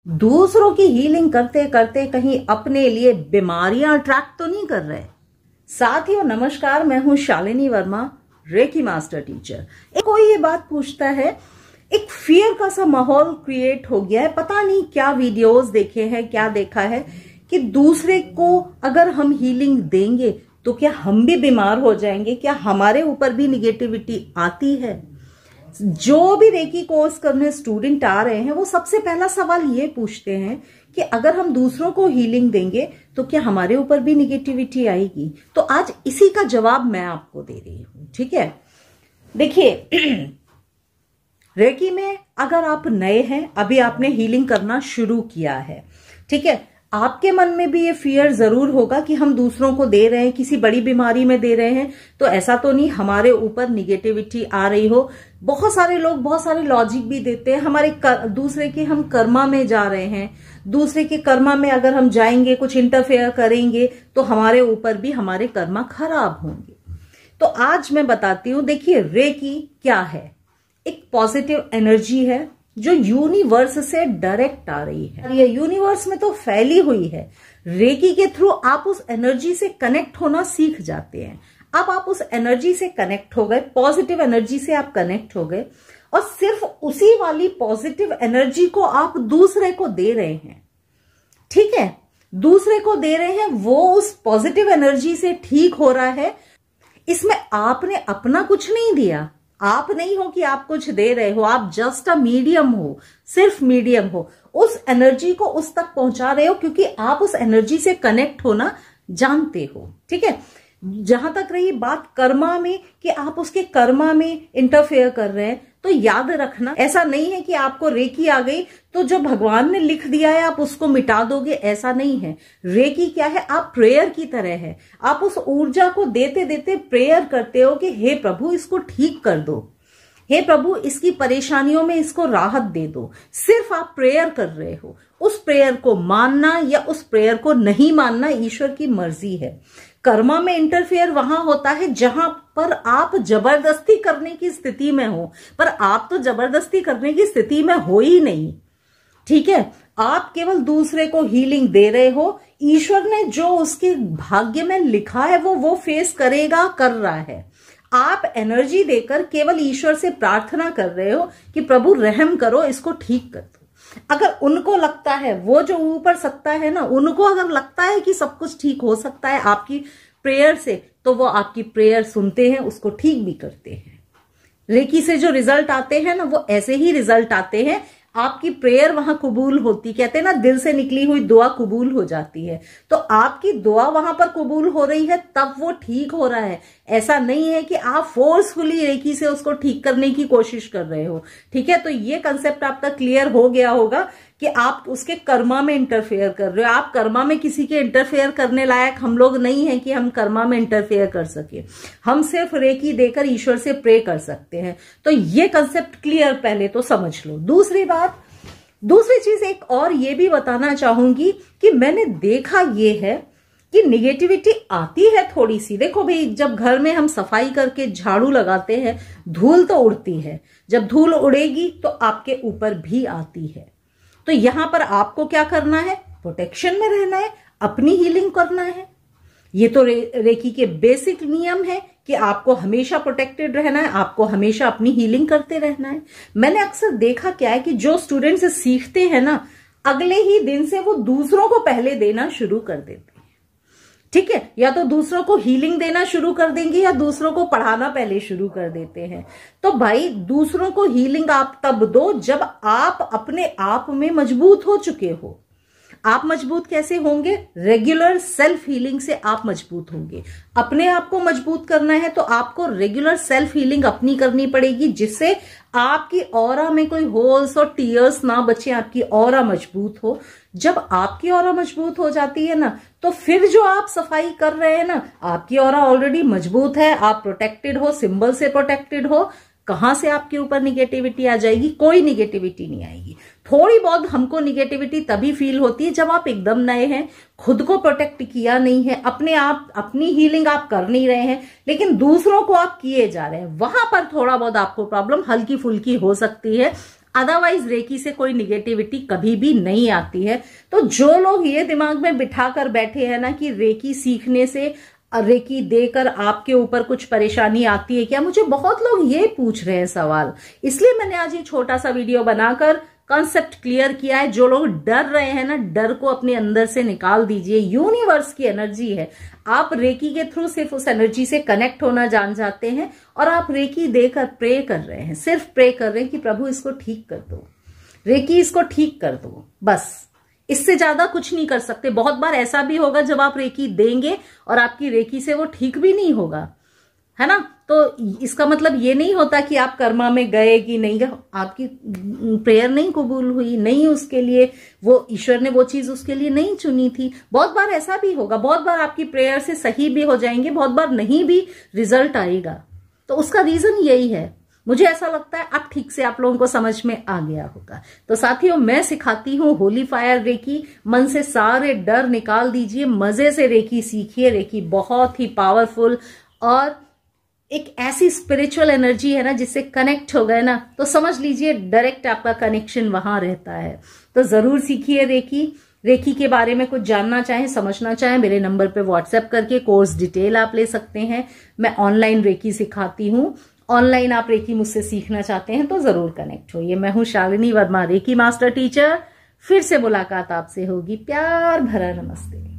दूसरों की हीलिंग करते करते कहीं अपने लिए बीमारियां अट्रैक्ट तो नहीं कर रहे। साथियों नमस्कार, मैं हूं Shalini Verma, reiki master teacher. कोई ये बात पूछता है, एक फियर का सा माहौल क्रिएट हो गया है। पता नहीं क्या वीडियोस देखे हैं, क्या देखा है कि दूसरे को अगर हम हीलिंग देंगे तो क्या हम भी बीमार हो जाएंगे, क्या हमारे ऊपर भी निगेटिविटी आती है। जो भी रेकी कोर्स करने स्टूडेंट आ रहे हैं वो सबसे पहला सवाल ये पूछते हैं कि अगर हम दूसरों को हीलिंग देंगे तो क्या हमारे ऊपर भी निगेटिविटी आएगी। तो आज इसी का जवाब मैं आपको दे रही हूं, ठीक है। देखिए रेकी में अगर आप नए हैं, अभी आपने हीलिंग करना शुरू किया है, ठीक है, आपके मन में भी ये फियर जरूर होगा कि हम दूसरों को दे रहे हैं, किसी बड़ी बीमारी में दे रहे हैं तो ऐसा तो नहीं हमारे ऊपर निगेटिविटी आ रही हो। बहुत सारे लोग बहुत सारे लॉजिक भी देते हैं, हमारे दूसरे के हम कर्मा में जा रहे हैं, दूसरे के कर्मा में अगर हम जाएंगे कुछ इंटरफेयर करेंगे तो हमारे ऊपर भी हमारे कर्मा खराब होंगे। तो आज मैं बताती हूं। देखिए रेकी क्या है, एक पॉजिटिव एनर्जी है जो यूनिवर्स से डायरेक्ट आ रही है। ये यूनिवर्स में तो फैली हुई है। रेकी के थ्रू आप उस एनर्जी से कनेक्ट होना सीख जाते हैं। अब आप उस एनर्जी से कनेक्ट हो गए, पॉजिटिव एनर्जी से आप कनेक्ट हो गए और सिर्फ उसी वाली पॉजिटिव एनर्जी को आप दूसरे को दे रहे हैं, ठीक है। दूसरे को दे रहे हैं, वो उस पॉजिटिव एनर्जी से ठीक हो रहा है। इसमें आपने अपना कुछ नहीं दिया। आप नहीं हो कि आप कुछ दे रहे हो, आप जस्ट अ मीडियम हो, सिर्फ मीडियम हो। उस एनर्जी को उस तक पहुंचा रहे हो क्योंकि आप उस एनर्जी से कनेक्ट होना जानते हो, ठीक है। जहां तक रही बात कर्मा में कि आप उसके कर्मा में इंटरफेयर कर रहे हैं, तो याद रखना ऐसा नहीं है कि आपको रेकी आ गई तो जो भगवान ने लिख दिया है आप उसको मिटा दोगे, ऐसा नहीं है। रेकी क्या है, आप प्रेयर की तरह है। आप उस ऊर्जा को देते देते प्रेयर करते हो कि हे प्रभु इसको ठीक कर दो, हे प्रभु इसकी परेशानियों में इसको राहत दे दो। सिर्फ आप प्रेयर कर रहे हो। उस प्रेयर को मानना या उस प्रेयर को नहीं मानना ईश्वर की मर्जी है। कर्मा में इंटरफेयर वहां होता है जहां पर आप जबरदस्ती करने की स्थिति में हो, पर आप तो जबरदस्ती करने की स्थिति में हो ही नहीं, ठीक है। आप केवल दूसरे को हीलिंग दे रहे हो। ईश्वर ने जो उसके भाग्य में लिखा है वो फेस करेगा, कर रहा है। आप एनर्जी देकर केवल ईश्वर से प्रार्थना कर रहे हो कि प्रभु रहम करो, इसको ठीक कर दो। अगर उनको लगता है, वो जो ऊपर सत्ता है ना, उनको अगर लगता है कि सब कुछ ठीक हो सकता है आपकी प्रेयर से, तो वो आपकी प्रेयर सुनते हैं, उसको ठीक भी करते हैं। रेकी से जो रिजल्ट आते हैं ना, वो ऐसे ही रिजल्ट आते हैं। आपकी प्रेयर वहां कबूल होती, कहते हैं ना दिल से निकली हुई दुआ कबूल हो जाती है। तो आपकी दुआ वहां पर कबूल हो रही है, तब वो ठीक हो रहा है। ऐसा नहीं है कि आप फोर्सफुली रेकी से उसको ठीक करने की कोशिश कर रहे हो, ठीक है। तो ये कंसेप्ट आपका क्लियर हो गया होगा कि आप उसके कर्मा में इंटरफेयर कर रहे हो। आप कर्मा में किसी के इंटरफेयर करने लायक हम लोग नहीं है कि हम कर्मा में इंटरफेयर कर सके। हम सिर्फ रेकी देकर ईश्वर से प्रे कर सकते हैं। तो ये कंसेप्ट क्लियर पहले तो समझ लो। दूसरी चीज एक और ये भी बताना चाहूंगी कि मैंने देखा ये है कि निगेटिविटी आती है थोड़ी सी। देखो भाई, जब घर में हम सफाई करके झाड़ू लगाते हैं, धूल तो उड़ती है। जब धूल उड़ेगी तो आपके ऊपर भी आती है। तो यहां पर आपको क्या करना है, प्रोटेक्शन में रहना है, अपनी हीलिंग करना है। ये तो रेकी के बेसिक नियम है कि आपको हमेशा प्रोटेक्टेड रहना है, आपको हमेशा अपनी हीलिंग करते रहना है। मैंने अक्सर देखा क्या है कि जो स्टूडेंट्स सीखते हैं ना, अगले ही दिन से वो दूसरों को पहले देना शुरू कर देते हैं, ठीक है। या तो दूसरों को हीलिंग देना शुरू कर देंगे या दूसरों को पढ़ाना पहले शुरू कर देते हैं। तो भाई दूसरों को हीलिंग आप तब दो जब आप अपने आप में मजबूत हो चुके हो। आप मजबूत कैसे होंगे, रेगुलर सेल्फ हीलिंग से आप मजबूत होंगे। अपने आप को मजबूत करना है तो आपको रेगुलर सेल्फ हीलिंग अपनी करनी पड़ेगी, जिससे आपकी ऑरा में कोई होल्स और टीयर्स ना बचे, आपकी ऑरा मजबूत हो। जब आपकी ऑरा मजबूत हो जाती है ना, तो फिर जो आप सफाई कर रहे हैं ना, आपकी ऑरा ऑलरेडी मजबूत है, आप प्रोटेक्टेड हो, सिंबल से प्रोटेक्टेड हो। कहां से आपके ऊपर निगेटिविटी आ जाएगी, कोई निगेटिविटी नहीं आएगी। थोड़ी बहुत हमको निगेटिविटी तभी फील होती है जब आप एकदम नए हैं, खुद को प्रोटेक्ट किया नहीं है, अपने आप अपनी हीलिंग आप कर नहीं रहे हैं, लेकिन दूसरों को आप किए जा रहे हैं, वहां पर थोड़ा बहुत आपको प्रॉब्लम हल्की फुल्की हो सकती है। अदरवाइज रेकी से कोई निगेटिविटी कभी भी नहीं आती है। तो जो लोग ये दिमाग में बिठा कर बैठे हैं ना कि रेकी सीखने से, रेकी देकर आपके ऊपर कुछ परेशानी आती है क्या, मुझे बहुत लोग ये पूछ रहे हैं सवाल, इसलिए मैंने आज ये छोटा सा वीडियो बनाकर कॉन्सेप्ट क्लियर किया है। जो लोग डर रहे हैं ना, डर को अपने अंदर से निकाल दीजिए। यूनिवर्स की एनर्जी है, आप रेकी के थ्रू सिर्फ उस एनर्जी से कनेक्ट होना जान जाते हैं और आप रेकी देकर प्रे कर रहे हैं, सिर्फ प्रे कर रहे हैं कि प्रभु इसको ठीक कर दो, रेकी इसको ठीक कर दो, बस इससे ज्यादा कुछ नहीं कर सकते। बहुत बार ऐसा भी होगा जब आप रेकी देंगे और आपकी रेकी से वो ठीक भी नहीं होगा, है ना। तो इसका मतलब ये नहीं होता कि आप कर्मा में गए कि नहीं गए, आपकी प्रेयर नहीं कबूल हुई, नहीं उसके लिए वो ईश्वर ने वो चीज उसके लिए नहीं चुनी थी। बहुत बार ऐसा भी होगा, बहुत बार आपकी प्रेयर से सही भी हो जाएंगे, बहुत बार नहीं भी रिजल्ट आएगा। तो उसका रीजन यही है। मुझे ऐसा लगता है अब ठीक से आप लोगों को समझ में आ गया होगा। तो साथियों, मैं सिखाती हूँ होली फायर रेकी। मन से सारे डर निकाल दीजिए, मजे से रेकी सीखिए। रेकी बहुत ही पावरफुल और एक ऐसी स्पिरिचुअल एनर्जी है ना, जिससे कनेक्ट हो गए ना तो समझ लीजिए डायरेक्ट आपका कनेक्शन वहां रहता है। तो जरूर सीखिए रेकी। रेकी के बारे में कुछ जानना चाहें, समझना चाहें, मेरे नंबर पे व्हाट्सएप करके कोर्स डिटेल आप ले सकते हैं। मैं ऑनलाइन रेकी सिखाती हूँ। ऑनलाइन आप रेकी मुझसे सीखना चाहते हैं तो जरूर कनेक्ट होइए। मैं हूँ Shalini Verma, reiki master teacher. फिर से मुलाकात आपसे होगी। प्यार भरा नमस्ते।